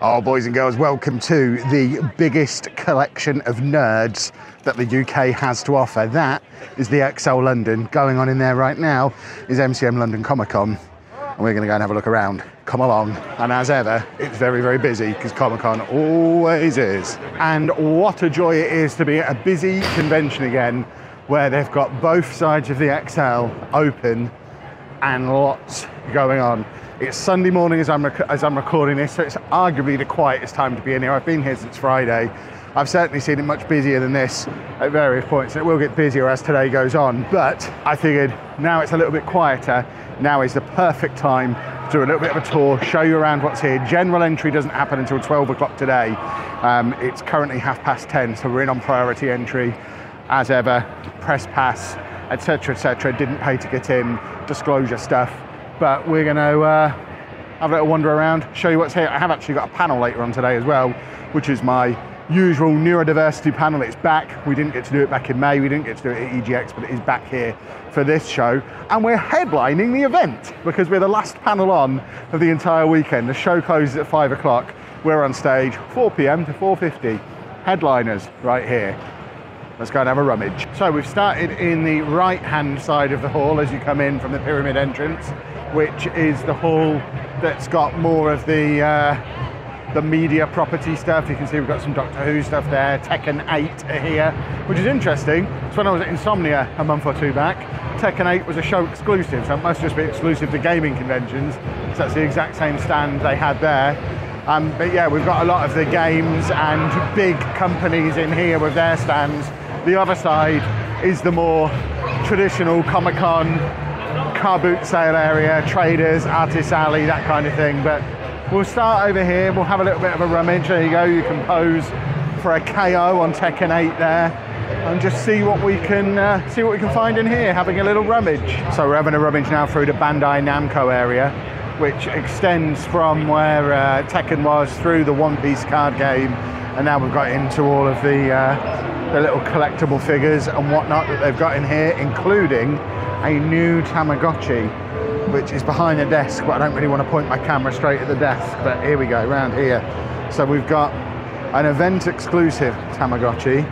Oh, boys and girls, welcome to the biggest collection of nerds that the UK has to offer. That is the XL London. Going on in there right now is MCM London Comic Con, and we're going to go and have a look around. Come along. And as ever, it's very, very busy because Comic Con always is. And what a joy it is to be at a busy convention again, where they've got both sides of the XL open and lots going on. It's Sunday morning as I'm recording this, so it's arguably the quietest time to be in here. I've been here since Friday. I've certainly seen it much busier than this at various points, and it will get busier as today goes on. But I figured now it's a little bit quieter. Now is the perfect time to do a little bit of a tour, show you around what's here. General entry doesn't happen until 12 o'clock today. It's currently 10:30, so we're in on priority entry. As ever, press pass, etc., etc. Didn't pay to get in, disclosure stuff. But we're going to have a little wander around, show you what's here. I have actually got a panel later on today as well, which is my usual neurodiversity panel. It's back. We didn't get to do it back in May. We didn't get to do it at EGX, but it is back here for this show. And we're headlining the event because we're the last panel on of the entire weekend. The show closes at 5 o'clock. We're on stage 4 p.m. to 4:50. Headliners right here. Let's go and have a rummage. So we've started in the right-hand side of the hall as you come in from the pyramid entrance, which is the hall that's got more of the media property stuff. You can see we've got some Doctor Who stuff there. Tekken 8 are here, which is interesting. So when I was at Insomnia a month or two back, Tekken 8 was a show exclusive, so it must just be exclusive to gaming conventions. So that's the exact same stand they had there. But yeah, we've got a lot of the games and big companies in here with their stands. The other side is the more traditional Comic-Con car boot sale area, traders, artists alley, that kind of thing. But we'll start over here. We'll have a little bit of a rummage. There you go. You can pose for a KO on Tekken 8 there, and just see what we can find in here. Having a little rummage. So we're having a rummage now through the Bandai Namco area, which extends from where Tekken was through the One Piece card game, and now we've got into all of the little collectible figures and whatnot that they've got in here, including a new Tamagotchi, which is behind the desk, but I don't really want to point my camera straight at the desk, but here we go, around here. So we've got an event exclusive Tamagotchi,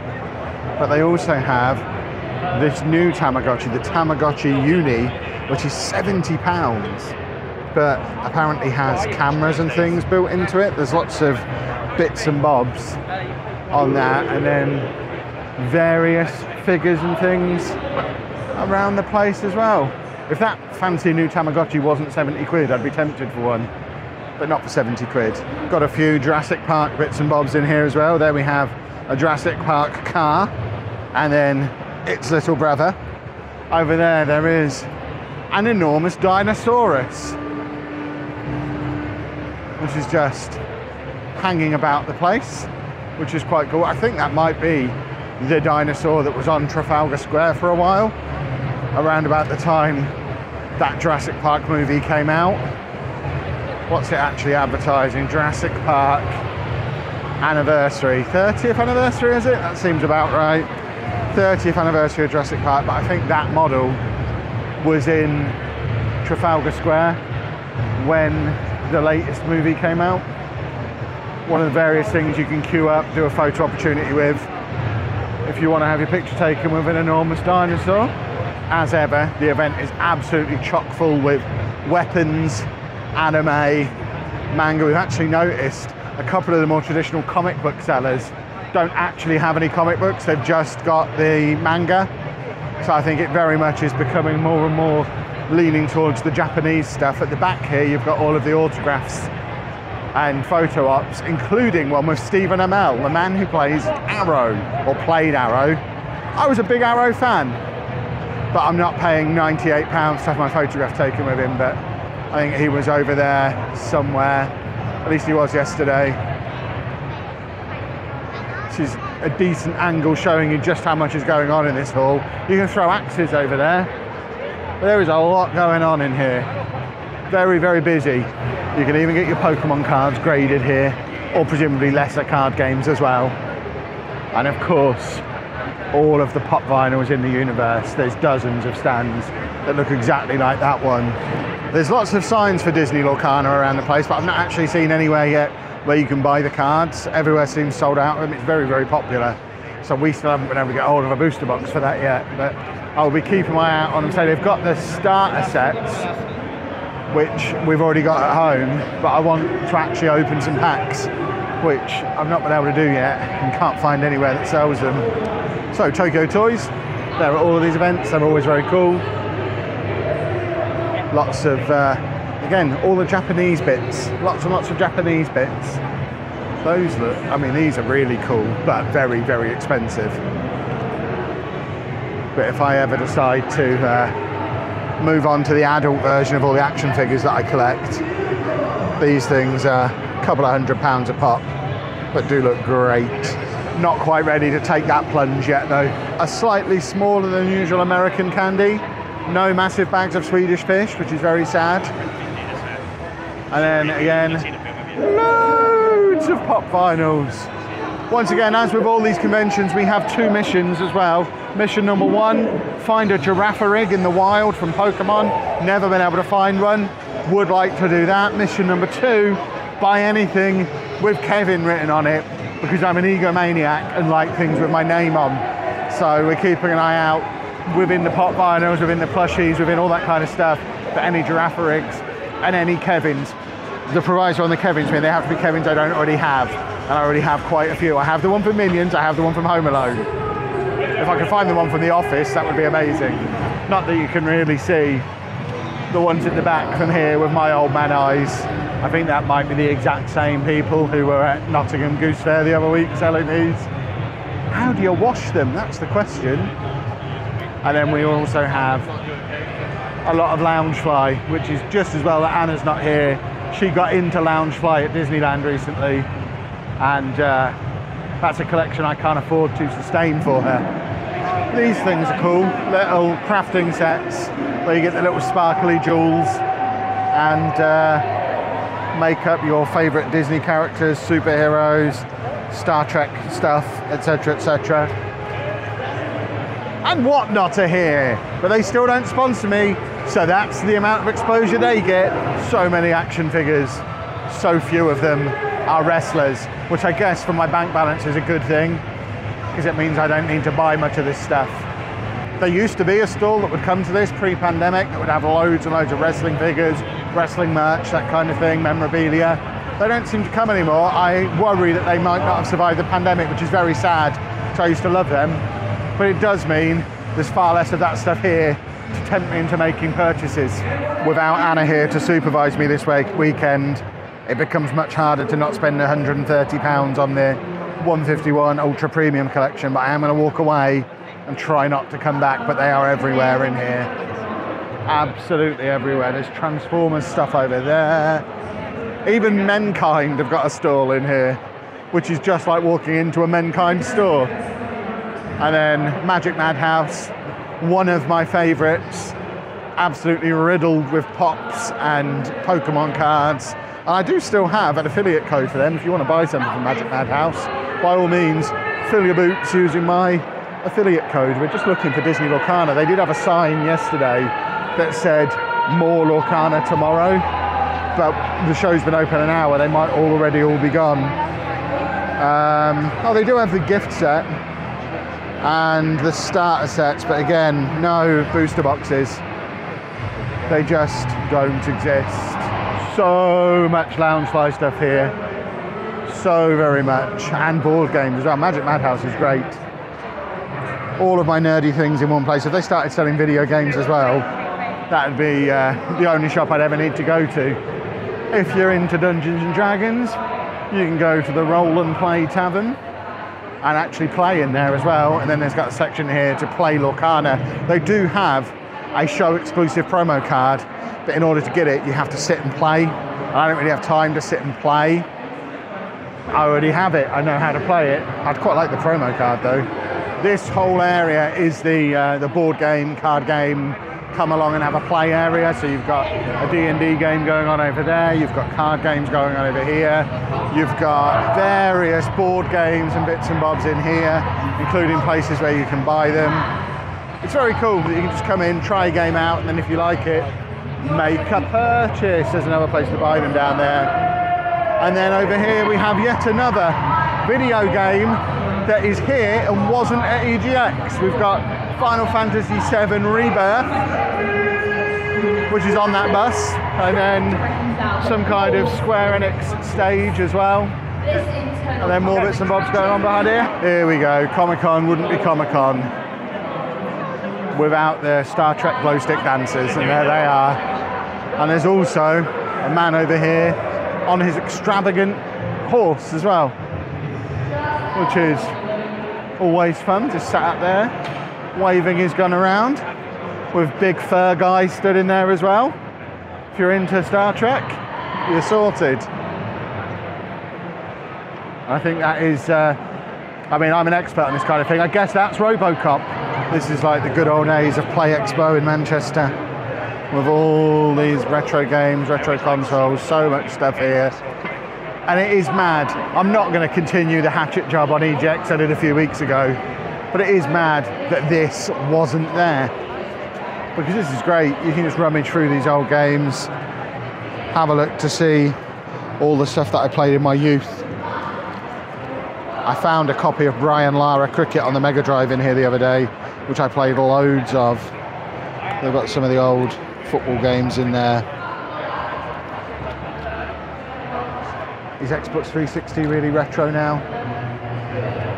but they also have this new Tamagotchi, the Tamagotchi Uni, which is £70, but apparently has cameras and things built into it. There's lots of bits and bobs on that, and then various figures and things around the place as well. If that fancy new Tamagotchi wasn't 70 quid, I'd be tempted for one, but not for 70 quid. Got a few Jurassic Park bits and bobs in here as well. There we have a Jurassic Park car, and then its little brother. Over there, there is an enormous Dinosaurus, which is just hanging about the place, which is quite cool. I think that might be the dinosaur that was on Trafalgar Square for a while, around about the time that Jurassic Park movie came out. What's it actually advertising? Jurassic Park anniversary, 30th anniversary, is it? That seems about right. 30th anniversary of Jurassic Park, but I think that model was in Trafalgar Square when the latest movie came out. One of the various things you can queue up, do a photo opportunity with, if you want to have your picture taken with an enormous dinosaur. As ever, the event is absolutely chock full with weapons, anime, manga. We've actually noticed a couple of the more traditional comic book sellers don't actually have any comic books, they've just got the manga. So I think it very much is becoming more and more leaning towards the Japanese stuff. At the back here, you've got all of the autographs and photo ops, including one with Stephen Amell, the man who plays Arrow, or played Arrow. I was a big Arrow fan, but I'm not paying £98 to have my photograph taken with him, but I think he was over there somewhere. At least he was yesterday. This is a decent angle showing you just how much is going on in this hall. You can throw axes over there, but there is a lot going on in here. Very, very busy. You can even get your Pokemon cards graded here, or presumably lesser card games as well. And of course, all of the pop vinyls in the universe. There's dozens of stands that look exactly like that one. There's lots of signs for Disney Lorcana around the place, but I've not actually seen anywhere yet where you can buy the cards. Everywhere seems sold out of them. It's very, very popular. So we still haven't been able to get hold of a booster box for that yet, but I'll be keeping my eye out on them. So they've got the starter sets, which we've already got at home, but I want to actually open some packs, which I've not been able to do yet and can't find anywhere that sells them. So Tokyo Toys, they're at all of these events. They're always very cool. Lots of, again, all the Japanese bits. Lots and lots of Japanese bits. Those look, I mean, these are really cool, but very, very expensive. But if I ever decide to move on to the adult version of all the action figures that I collect, these things are a couple of £100 a pop, but do look great. Not quite ready to take that plunge yet though. A slightly smaller than usual American candy. No massive bags of Swedish fish, which is very sad. And then again, loads of pop vinyls. Once again, as with all these conventions, we have 2 missions as well. Mission number 1, find a Girafarig in the wild from Pokemon. Never been able to find one. Would like to do that. Mission number 2, buy anything with Kevin written on it, because I'm an egomaniac and like things with my name on. So we're keeping an eye out within the pop vinyls, within the plushies, within all that kind of stuff for any Giraffe-rigs and any Kevins. The proviso on the Kevins mean they have to be Kevins I don't already have, and I already have quite a few. I have the one from Minions, I have the one from Home Alone. If I could find the one from The Office, that would be amazing. Not that you can really see the ones at the back from here with my old man eyes. I think that might be the exact same people who were at Nottingham Goose Fair the other week selling these. How do you wash them? That's the question. And then we also have a lot of Loungefly, which is just as well that Anna's not here. She got into Loungefly at Disneyland recently, and that's a collection I can't afford to sustain for her. These things are cool, little crafting sets where you get the little sparkly jewels and make up your favourite Disney characters, superheroes, Star Trek stuff, etc, etc. And whatnot are here, but they still don't sponsor me, so that's the amount of exposure they get. So many action figures, so few of them are wrestlers, which I guess for my bank balance is a good thing, because it means I don't need to buy much of this stuff. There used to be a stall that would come to this pre-pandemic that would have loads and loads of wrestling figures, wrestling merch, that kind of thing, memorabilia. They don't seem to come anymore. I worry that they might not have survived the pandemic, which is very sad, because I used to love them. But it does mean there's far less of that stuff here to tempt me into making purchases. Without Anna here to supervise me this weekend, it becomes much harder to not spend £130 on the 151 Ultra Premium collection, but I am going to walk away and try not to come back, but they are everywhere in here. Absolutely everywhere. There's Transformers stuff over there. Even Menkind have got a stall in here, which is just like walking into a Menkind store. And then Magic Madhouse, one of my favourites, absolutely riddled with pops and Pokemon cards. And I do still have an affiliate code for them. If you want to buy something from Magic Madhouse, by all means, fill your boots using my affiliate code. We're just looking for Disney Lorcana. They did have a sign yesterday that said more Lorcana tomorrow, but the show's been open an hour. They might already all be gone. Oh, they do have the gift set and the starter sets, but again, no booster boxes. They just don't exist. So much Loungefly stuff here, so very much, and board games as well. Magic Madhouse is great. All of my nerdy things in one place. If they started selling video games as well, that would be the only shop I'd ever need to go to. If you're into Dungeons and Dragons, you can go to the Roll and Play Tavern and actually play in there as well. And then there's got a section here to play Lorcana. They do have a show exclusive promo card, but in order to get it, you have to sit and play. I don't really have time to sit and play. I already have it, I know how to play it. I'd quite like the promo card though. This whole area is the board game, card game, come along and have a play area. So you've got a D&D game going on over there, you've got card games going on over here, you've got various board games and bits and bobs in here, including places where you can buy them. It's very cool that you can just come in, try a game out, and then if you like it, make a purchase. There's another place to buy them down there. And then over here we have yet another video game that is here and wasn't at EGX. We've got Final Fantasy VII Rebirth, which is on that bus, and then some kind of Square Enix stage as well. And then more bits and bobs going on behind here. Here we go, Comic-Con wouldn't be Comic-Con without the Star Trek glow stick dancers, and there they are. And there's also a man over here on his extravagant horse as well, which is always fun, just sat up there waving his gun around with big fur guy stood in there as well. If you're into Star Trek, you're sorted. I think that is, I mean, I'm an expert on this kind of thing. I guess that's RoboCop. This is like the good old days of Play Expo in Manchester with all these retro games, retro consoles, so much stuff here. And it is mad. I'm not going to continue the hatchet job on EGX I did a few weeks ago, but it is mad that this wasn't there. Because this is great. You can just rummage through these old games, have a look to see all the stuff that I played in my youth. I found a copy of Brian Lara Cricket on the Mega Drive in here the other day, which I played loads of. They've got some of the old football games in there. Is Xbox 360 really retro now?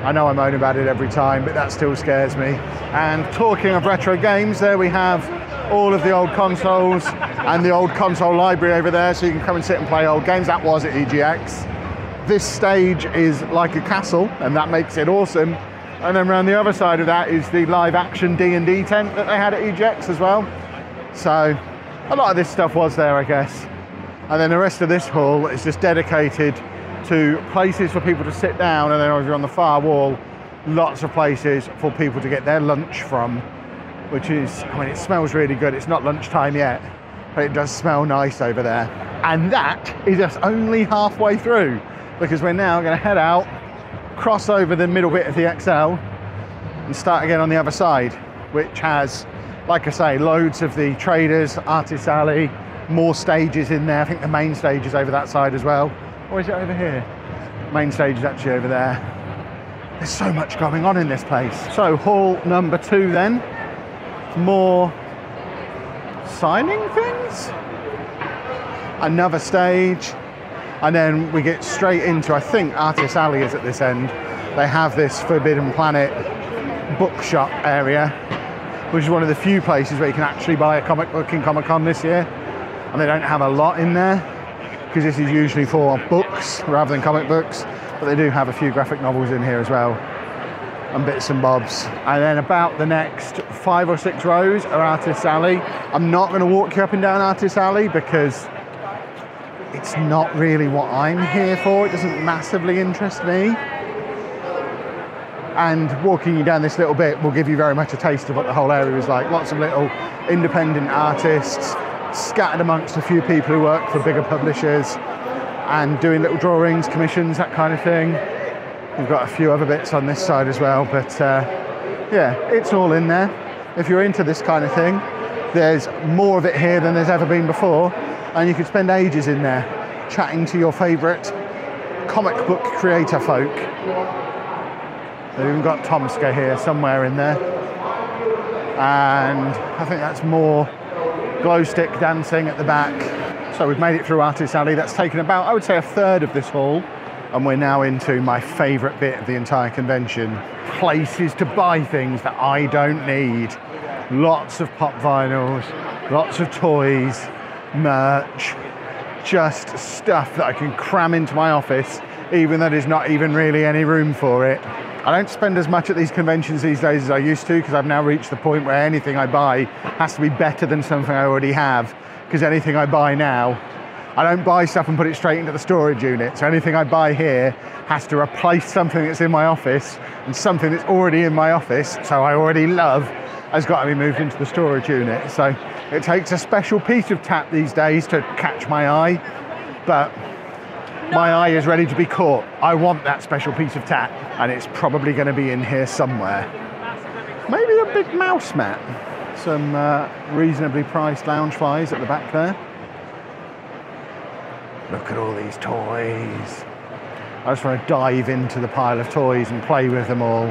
I know I moan about it every time, but that still scares me. And talking of retro games, there we have all of the old consoles and the old console library over there, so you can come and sit and play old games. That was at EGX. This stage is like a castle, and that makes it awesome. And then around the other side of that is the live action D&D tent that they had at EGX as well. So a lot of this stuff was there, I guess. And then the rest of this hall is just dedicated to places for people to sit down, and then over on the far wall, lots of places for people to get their lunch from, which is, I mean, it smells really good. It's not lunchtime yet, but it does smell nice over there. And that is us only halfway through, because we're now going to head out, cross over the middle bit of the XL, and start again on the other side, which has, like I say, loads of the traders, artists alley, more stages in there. I think the main stage is over that side as well. Or is it over here? Main stage is actually over there. There's so much going on in this place. So hall number 2 then. More signing things. Another stage. And then we get straight into, I think Artist Alley is at this end. They have this Forbidden Planet bookshop area, which is one of the few places where you can actually buy a comic book in Comic-Con this year. And they don't have a lot in there, because this is usually for books rather than comic books, but they do have a few graphic novels in here as well, and bits and bobs. And then about the next 5 or 6 rows are Artist Alley. I'm not going to walk you up and down Artist Alley because it's not really what I'm here for. It doesn't massively interest me. And walking you down this little bit will give you very much a taste of what the whole area is like. Lots of little independent artists, scattered amongst a few people who work for bigger publishers and doing little drawings, commissions, that kind of thing. We've got a few other bits on this side as well, but yeah, it's all in there. If you're into this kind of thing, there's more of it here than there's ever been before, and you could spend ages in there chatting to your favourite comic book creator folk. They've even got Tomska here somewhere in there, and I think that's more glow stick dancing at the back. So we've made it through Artist Alley. That's taken about, I would say, a third of this hall, and we're now into my favourite bit of the entire convention. Places to buy things that I don't need. Lots of pop vinyls, lots of toys, merch, just stuff that I can cram into my office, even though there's not even really any room for it. I don't spend as much at these conventions these days as I used to, because I've now reached the point where anything I buy has to be better than something I already have, because anything I buy now, I don't buy stuff and put it straight into the storage unit. So anything I buy here has to replace something that's in my office, and something that's already in my office, so I already love, has got to be moved into the storage unit. So it takes a special piece of tap these days to catch my eye, but my eye is ready to be caught. I want that special piece of tap, and it's probably going to be in here somewhere. Maybe a big mouse mat. Some reasonably priced lounge flies at the back there. Look at all these toys. I just want to dive into the pile of toys and play with them all.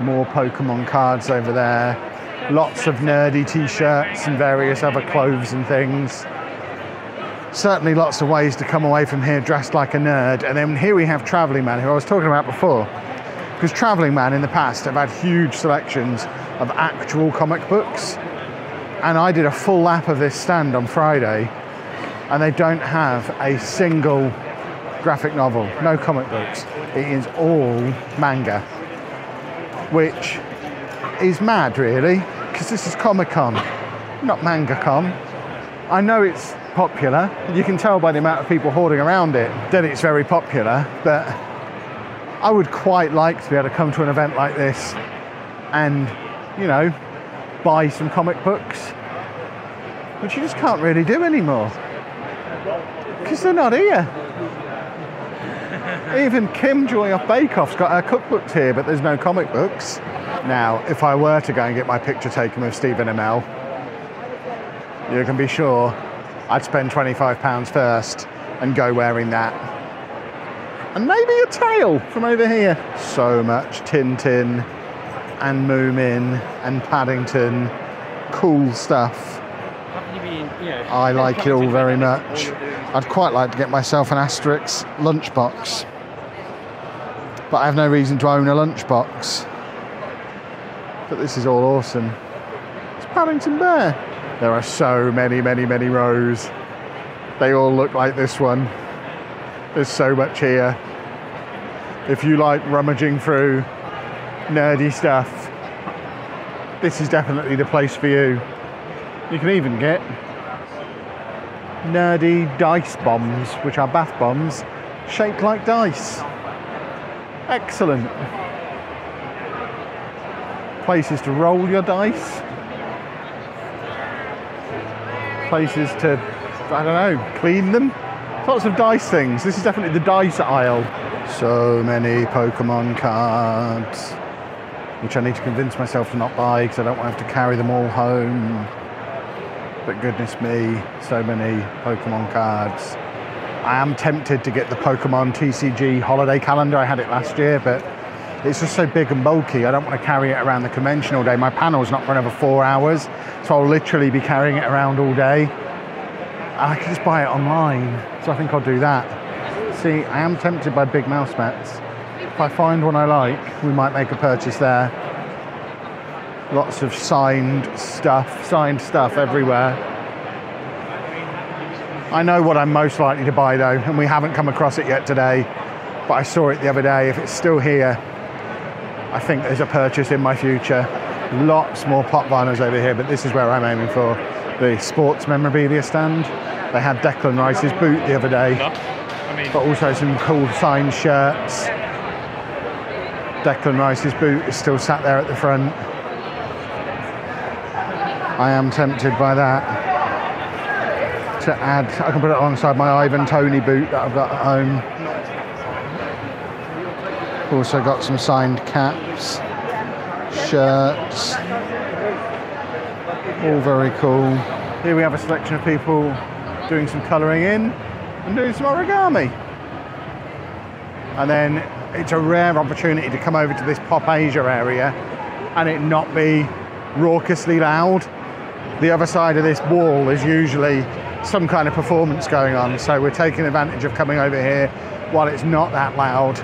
More Pokemon cards over there. Lots of nerdy t-shirts and various other clothes and things. Certainly lots of ways to come away from here dressed like a nerd. And then here we have Travelling Man, who I was talking about before. Because Travelling Man in the past have had huge selections of actual comic books. And I did a full lap of this stand on Friday, and they don't have a single graphic novel, no comic books. It is all manga, which is mad really, because this is Comic-Con, not Manga-Con. I know it's popular, you can tell by the amount of people hoarding around it that it's very popular, but I would quite like to be able to come to an event like this and, you know, buy some comic books, which you just can't really do anymore, because they're not here. Even Kim Joy off Bake Off's got her cookbooks here, but there's no comic books. Now, if I were to go and get my picture taken with Stephen Amell, you can be sure I'd spend £25 first and go wearing that. And maybe a tail from over here. So much Tintin and Moomin and Paddington. Cool stuff. I like it all very much. I'd quite like to get myself an Asterix lunchbox, but I have no reason to own a lunchbox. But this is all awesome. It's Paddington Bear. There are so many rows. They all look like this one. There's so much here. If you like rummaging through nerdy stuff, this is definitely the place for you. You can even get nerdy dice bombs, which are bath bombs shaped like dice. Excellent. Places to roll your dice. Places to, I don't know, clean them. Lots of dice things. This is definitely the dice aisle. So many Pokemon cards, which I need to convince myself to not buy because I don't want to have to carry them all home. But goodness me, so many Pokemon cards. I am tempted to get the Pokemon TCG holiday calendar. I had it last year, but it's just so big and bulky. I don't want to carry it around the convention all day. My panel's not for another 4 hours, so I'll literally be carrying it around all day. And I can just buy it online, so I think I'll do that. See, I am tempted by big mouse mats. If I find one I like, we might make a purchase there. Lots of signed stuff everywhere. I know what I'm most likely to buy though, and we haven't come across it yet today, but I saw it the other day. If it's still here, I think there's a purchase in my future. Lots more pop vinyls over here, but this is where I'm aiming for. The sports memorabilia stand. They had Declan Rice's boot the other day, but also some cool signed shirts. Declan Rice's boot is still sat there at the front. I am tempted by that to add. I can put it alongside my Ivan Toney boot that I've got at home. Also got some signed caps, shirts, all very cool. Here we have a selection of people doing some colouring in and doing some origami. And then it's a rare opportunity to come over to this Pop Asia area and it not be raucously loud. The other side of this wall is usually some kind of performance going on, so we're taking advantage of coming over here while it's not that loud.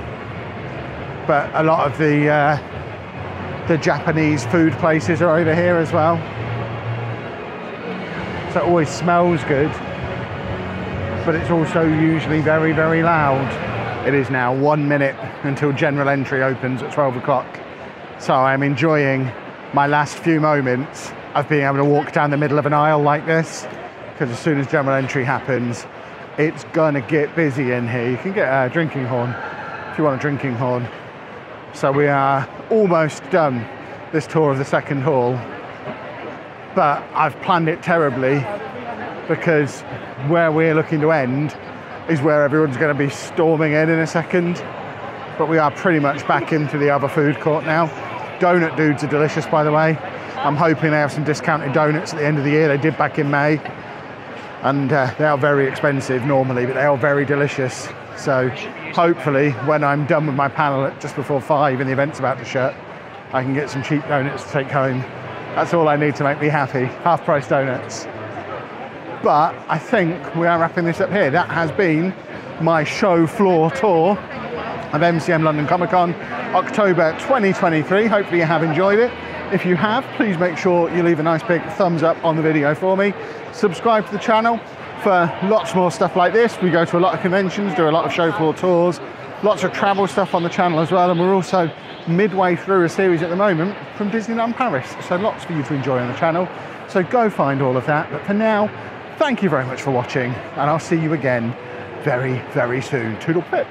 But a lot of the Japanese food places are over here as well, so it always smells good, but it's also usually very loud. It is now 1 minute until general entry opens at 12 o'clock, so I'm enjoying my last few moments of being able to walk down the middle of an aisle like this, because as soon as general entry happens, it's gonna get busy in here. You can get a drinking horn if you want a drinking horn. So we are almost done this tour of the second hall, but I've planned it terribly because where we're looking to end is where everyone's going to be storming in a second. But we are pretty much back into the other food court now. Donut dudes are delicious, by the way. I'm hoping they have some discounted donuts at the end of the year. They did back in May. And they are very expensive normally, but they are very delicious. So hopefully when I'm done with my panel at just before 5 and the event's about to shut, I can get some cheap donuts to take home. That's all I need to make me happy, half-price donuts. But I think we are wrapping this up here. That has been my show floor tour of MCM London Comic Con, October 2023. Hopefully you have enjoyed it. If you have, please make sure you leave a nice big thumbs up on the video for me. Subscribe to the channel for lots more stuff like this. We go to a lot of conventions, do a lot of show floor tours, lots of travel stuff on the channel as well, and we're also midway through a series at the moment from Disneyland Paris, so lots for you to enjoy on the channel. So go find all of that, but for now, thank you very much for watching, and I'll see you again very, very soon. Toodle pip.